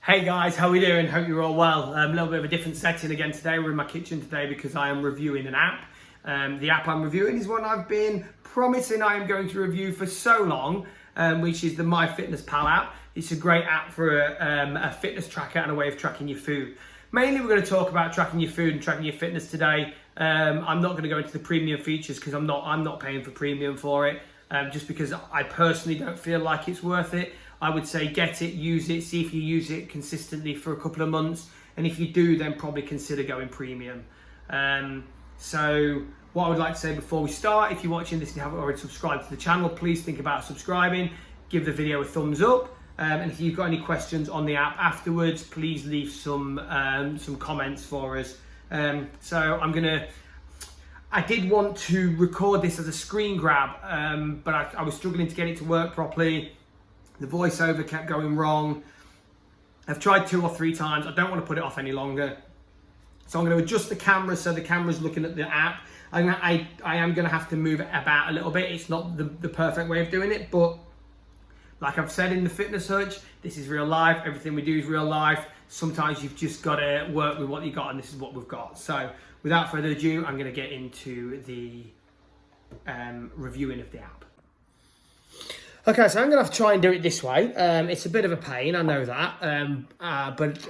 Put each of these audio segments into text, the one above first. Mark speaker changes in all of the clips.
Speaker 1: Hey guys, how are we doing? Hope you're all well. A little bit of a different setting again today. We're in my kitchen today because I am reviewing an app. The app I'm reviewing is one I've been promising I am going to review for so long, which is the MyFitnessPal app. It's a great app for a fitness tracker and a way of tracking your food. Mainly we're going to talk about tracking your food and tracking your fitness today. I'm not going to go into the premium features because I'm not paying for premium for it, just because I personally don't feel like it's worth it. I would say get it, use it, see if you use it consistently for a couple of months. And if you do, then probably consider going premium. So what I would like to say before we start, if you're watching this and you haven't already subscribed to the channel, please think about subscribing, give the video a thumbs up. And if you've got any questions on the app afterwards, please leave some comments for us. I did want to record this as a screen grab, but I was struggling to get it to work properly. The voiceover kept going wrong. I've tried 2 or 3 times. I don't want to put it off any longer. So I'm going to adjust the camera so the camera's looking at the app. I am going to have to move it about a little bit. It's not the perfect way of doing it, but like I've said in the Fitness Hutch, this is real life. Everything we do is real life. Sometimes you've just got to work with what you got, and this is what we've got. So without further ado, I'm going to get into the reviewing of the app. Okay, so I'm going to have to try and do it this way. It's a bit of a pain, I know that. But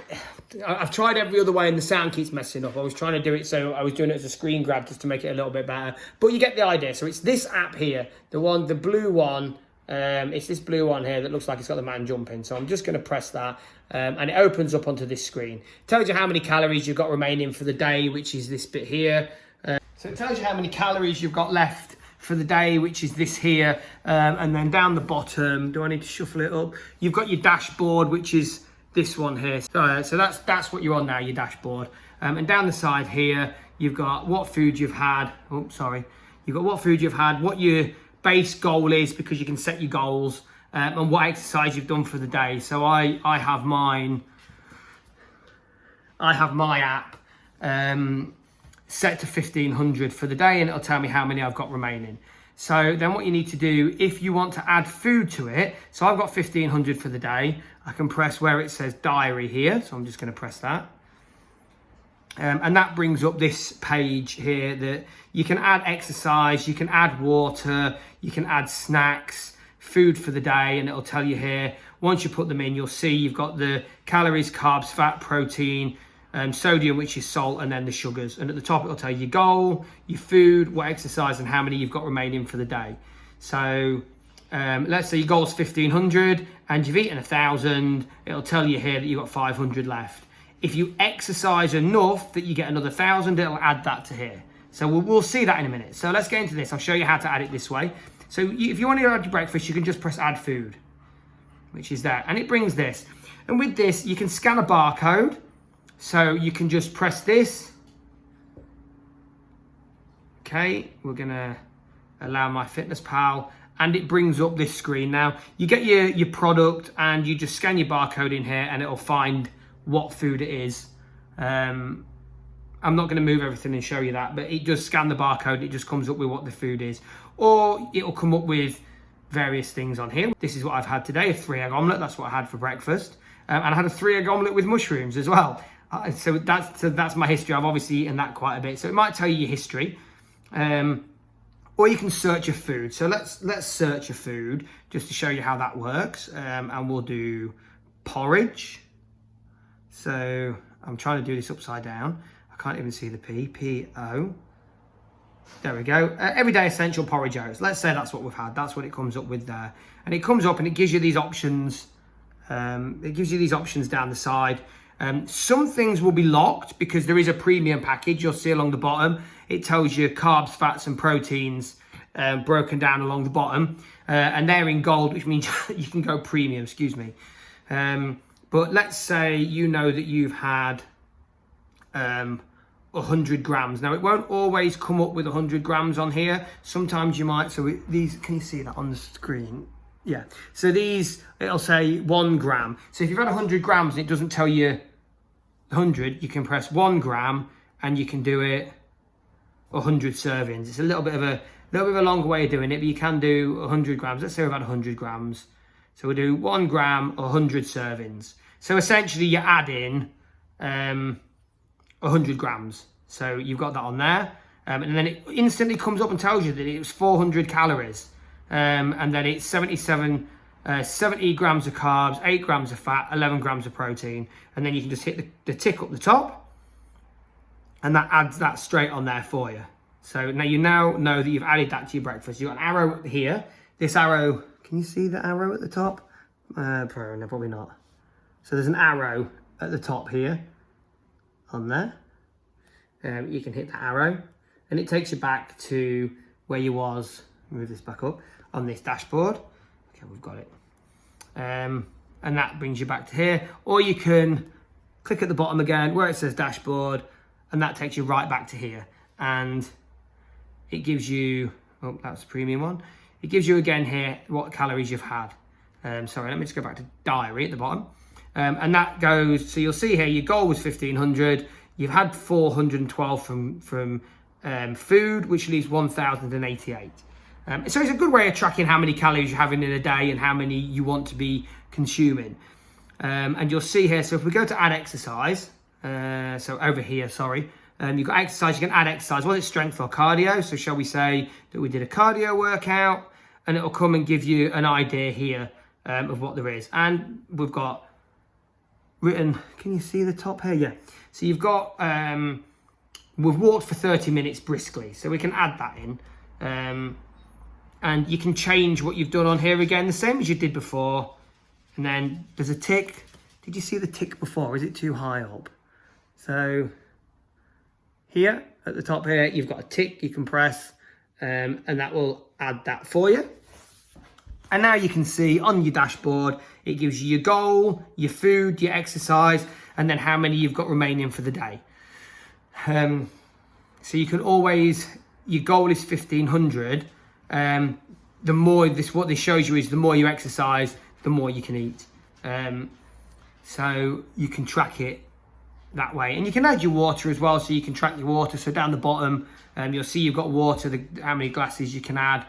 Speaker 1: I've tried every other way and the sound keeps messing up. I was trying to do it, so I was doing it as a screen grab just to make it a little bit better. But you get the idea. So it's this app here, the blue one. It's this blue one here that looks like it's got the man jumping. So I'm just going to press that and it opens up onto this screen. It tells you how many calories you've got remaining for the day, which is this bit here. So it tells you how many calories you've got left for the day, which is this here, and then down the bottom, do I need to shuffle it up? You've got your dashboard, which is this one here. So that's what you're on now, your dashboard. And down the side here, you've got what food you've had. Oh, sorry. You've got what food you've had, what your base goal is, because you can set your goals, and what exercise you've done for the day. So I have mine. I have my app set to 1500 for the day, and it'll tell me how many I've got remaining. So then what you need to do, if you want to add food to it, so I've got 1500 for the day, I can press where it says diary here. So I'm just going to press that. And that brings up this page here that you can add exercise, you can add water, you can add snacks, food for the day, and it'll tell you here. Once you put them in, you'll see you've got the calories, carbs, fat, protein, sodium, which is salt, and then the sugars. And at the top, it'll tell you your goal, your food, what exercise, and how many you've got remaining for the day. So let's say your goal is 1500 and you've eaten 1000. It'll tell you here that you've got 500 left. If you exercise enough that you get another 1000, it'll add that to here. So we'll see that in a minute. So let's get into this. I'll show you how to add it this way. So if you want to add your breakfast, you can just press add food, which is that. And it brings this. And with this, you can scan a barcode. So you can just press this. Okay, we're gonna allow MyFitnessPal, and it brings up this screen. Now you get your product and you just scan your barcode in here and it'll find what food it is. I'm not gonna move everything and show you that, but it does scan the barcode, it just comes up with what the food is. Or it'll come up with various things on here. This is what I've had today, a 3-egg omelette, that's what I had for breakfast. And I had a 3-egg omelette with mushrooms as well. So that's my history. I've obviously eaten that quite a bit. So it might tell you your history. Or you can search a food. So let's search a food just to show you how that works. And we'll do porridge. So I'm trying to do this upside down. I can't even see the P. P-O. There we go. Everyday essential porridge oats. Let's say that's what we've had. That's what it comes up with there. And it comes up and it gives you these options. It gives you these options down the side. Some things will be locked because there is a premium package. You'll see along the bottom, it tells you carbs, fats, and proteins broken down along the bottom. And they're in gold, which means you can go premium, excuse me. But let's say you know that you've had 100 grams. Now, it won't always come up with 100 grams on here. Sometimes you might. So these, can you see that on the screen? Yeah, so these, it'll say 1 gram. So if you've had 100 grams and it doesn't tell you 100, you can press 1 gram and you can do it 100 servings. It's a little bit of a longer way of doing it, but you can do 100 grams. Let's say we've had 100 grams. So we'll do 1 gram, 100 servings. So essentially you're adding 100 grams. So you've got that on there. And then it instantly comes up and tells you that it was 400 calories. And then it's 70 grams of carbs, 8 grams of fat, 11 grams of protein. And then you can just hit the tick up the top. And that adds that straight on there for you. So now you know that you've added that to your breakfast. You've got an arrow here. This arrow, can you see the arrow at the top? No, probably not. So there's an arrow at the top here on there. You can hit that arrow and it takes you back to where you was. Move this back up on this dashboard. Okay, we've got it. And that brings you back to here. Or you can click at the bottom again where it says dashboard, and that takes you right back to here. And it gives you, oh, that's the premium one. It gives you again here what calories you've had. Sorry, let me just go back to diary at the bottom. And that goes, so you'll see here, your goal was 1500. You've had 412 from food, which leaves 1088. So it's a good way of tracking how many calories you're having in a day and how many you want to be consuming. And you'll see here, so if we go to add exercise, so over here, sorry, you've got exercise, you can add exercise, whether it's strength or cardio. So shall we say that we did a cardio workout, and it'll come and give you an idea here of what there is. And we've got written, can you see the top here? Yeah. So you've got, we've walked for 30 minutes briskly, so we can add that in. And you can change what you've done on here again, the same as you did before. And then there's a tick. Did you see the tick before? Is it too high up? So here at the top here, you've got a tick you can press, and that will add that for you. And now you can see on your dashboard, it gives you your goal, your food, your exercise, and then how many you've got remaining for the day. So you can always, your goal is 1500. The more what this shows you is the more you exercise, the more you can eat. So you can track it that way, and you can add your water as well, so you can track your water. So down the bottom, you'll see you've got water, how many glasses you can add.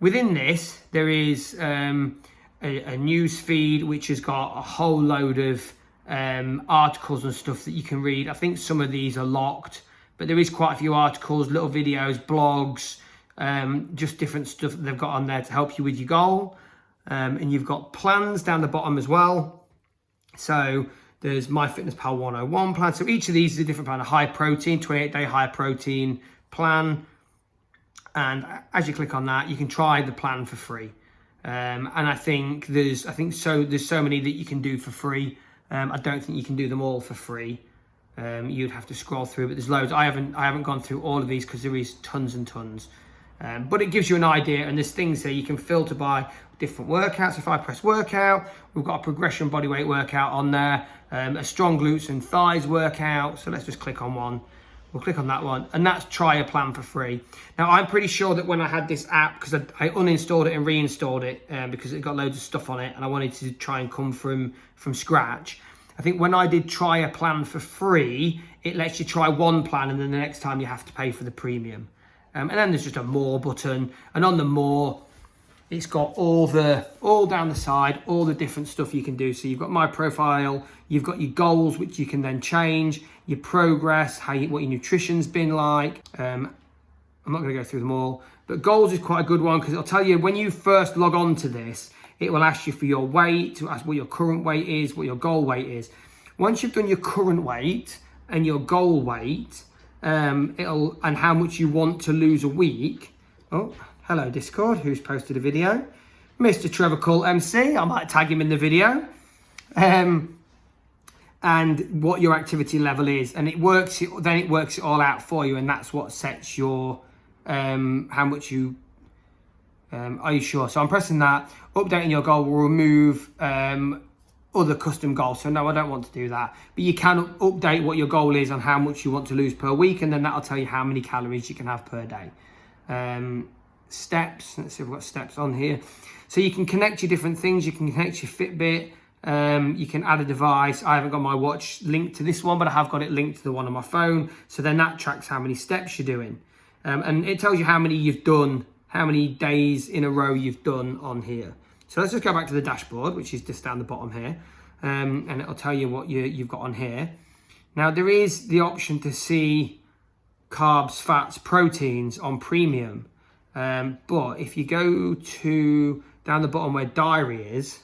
Speaker 1: Within this, there is a news feed which has got a whole load of articles and stuff that you can read. I think some of these are locked, but there is quite a few articles, little videos, blogs, just different stuff that they've got on there to help you with your goal. And you've got plans down the bottom as well. So there's MyFitnessPal 101 plan. So each of these is a different plan, a high protein, 28-day high protein plan. And as you click on that, you can try the plan for free. And I think there's so many that you can do for free. I don't think you can do them all for free. You'd have to scroll through, but there's loads. I haven't gone through all of these because there is tons and tons. But it gives you an idea, and there's things there you can filter by different workouts. If I press workout, we've got a progression bodyweight workout on there, a strong glutes and thighs workout. So let's just click on one. We'll click on that one, and that's try a plan for free. Now, I'm pretty sure that when I had this app, because I uninstalled it and reinstalled it because it got loads of stuff on it, and I wanted to try and come from scratch. I think when I did try a plan for free, it lets you try one plan, and then the next time you have to pay for the premium. And then there's just a more button, and on the more, it's got all down the side, all the different stuff you can do. So you've got my profile, you've got your goals, which you can then change, your progress, what your nutrition's been like. I'm not going to go through them all, but goals is quite a good one because it'll tell you when you first log on to this, it will ask you for your weight, to ask what your current weight is, what your goal weight is. Once you've done your current weight and your goal weight, and how much you want to lose a week. Oh, hello Discord, who's posted a video. Mr. Trevor Cull MC, I might tag him in the video. And what your activity level is, and it works it all out for you, and that's what sets your how much you are you sure? So I'm pressing that. Updating your goal will remove other custom goals. So no, I don't want to do that. But you can update what your goal is on how much you want to lose per week, and then that'll tell you how many calories you can have per day. Steps, let's see if we've got steps on here. So you can connect your different things. You can connect your Fitbit. You can add a device. I haven't got my watch linked to this one, but I have got it linked to the one on my phone. So then that tracks how many steps you're doing. And it tells you how many you've done, how many days in a row you've done on here. So let's just go back to the dashboard, which is just down the bottom here. and it'll tell you what you've got on here. Now there is the option to see carbs, fats, proteins on premium, but if you go to down the bottom where diary is,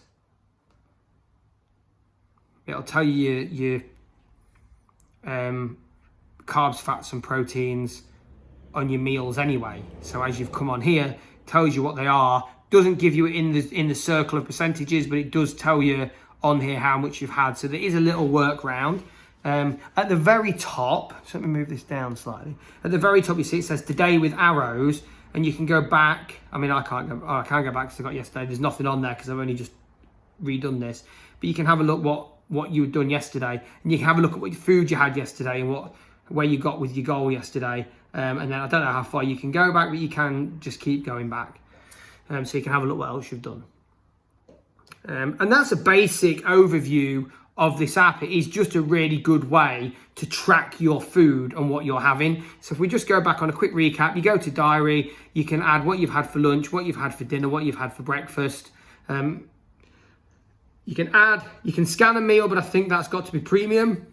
Speaker 1: it'll tell you your carbs, fats and proteins on your meals anyway. So as you've come on here, it tells you what they are. Doesn't give you it in the circle of percentages, but it does tell you on here how much you've had. So there is a little workaround. At the very top, so let me move this down slightly. At the very top, you see it says today with arrows, and you can go back. I mean, I can go back because I got yesterday. There's nothing on there because I've only just redone this. But you can have a look what you had done yesterday, and you can have a look at what food you had yesterday and where you got with your goal yesterday. And then I don't know how far you can go back, but you can just keep going back. So you can have a look what else you've done. And that's a basic overview of this app. It is just a really good way to track your food and what you're having. So if we just go back on a quick recap, you go to diary, you can add what you've had for lunch, what you've had for dinner, what you've had for breakfast. You can scan a meal, but I think that's got to be premium,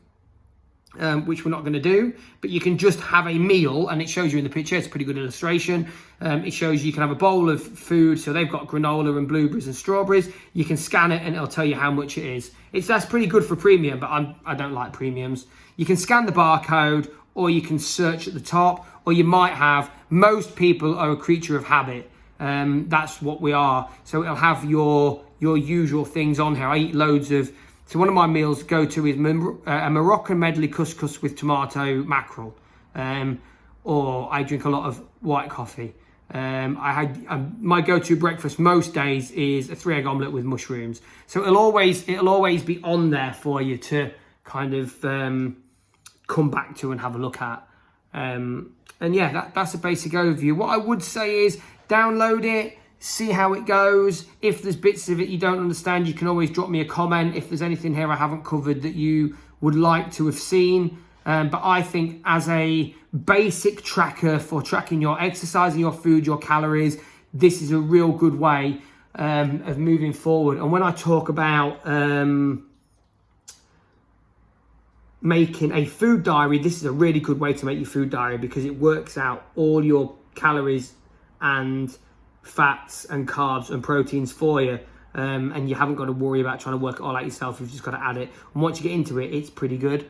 Speaker 1: which we're not going to do. But you can just have a meal, and it shows you in the picture. It's a pretty good illustration. It shows you can have a bowl of food. So they've got granola and blueberries and strawberries. You can scan it, and it'll tell you how much it is. That's pretty good for premium, but I don't like premiums. You can scan the barcode, or you can search at the top, or you might have. Most people are a creature of habit. That's what we are. So it'll have your usual things on here. I eat loads of. So one of my meals go-to is a Moroccan medley couscous with tomato mackerel, or I drink a lot of white coffee. My go-to breakfast most days is a 3-egg omelette with mushrooms. So it'll always be on there for you to kind of come back to and have a look at. And yeah, that's a basic overview. What I would say is download it. See how it goes. If there's bits of it you don't understand, you can always drop me a comment. If there's anything here I haven't covered that you would like to have seen. But I think as a basic tracker for tracking your exercise and your food, your calories, this is a real good way of moving forward. And when I talk about making a food diary, this is a really good way to make your food diary because it works out all your calories and fats and carbs and proteins for you, and you haven't got to worry about trying to work it all out yourself. You've just got to add it, and once you get into it, it's pretty good.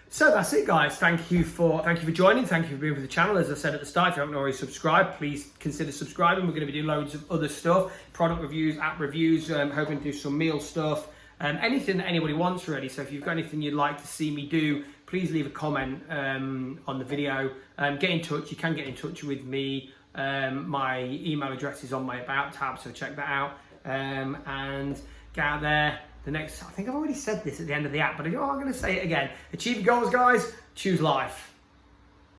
Speaker 1: So that's it, guys. Thank you for joining. Thank you for being with the channel. As I said at the start, if you haven't already subscribed, please consider subscribing. We're going to be doing loads of other stuff, product reviews, app reviews, hoping to do some meal stuff, anything that anybody wants really. So if you've got anything you'd like to see me do, please leave a comment on the video. Get in touch. You can get in touch with me. My email address is on my About tab, so check that out. And get out there. I think I've already said this at the end of the app, but I'm going to say it again. Achieve your goals, guys. Choose life.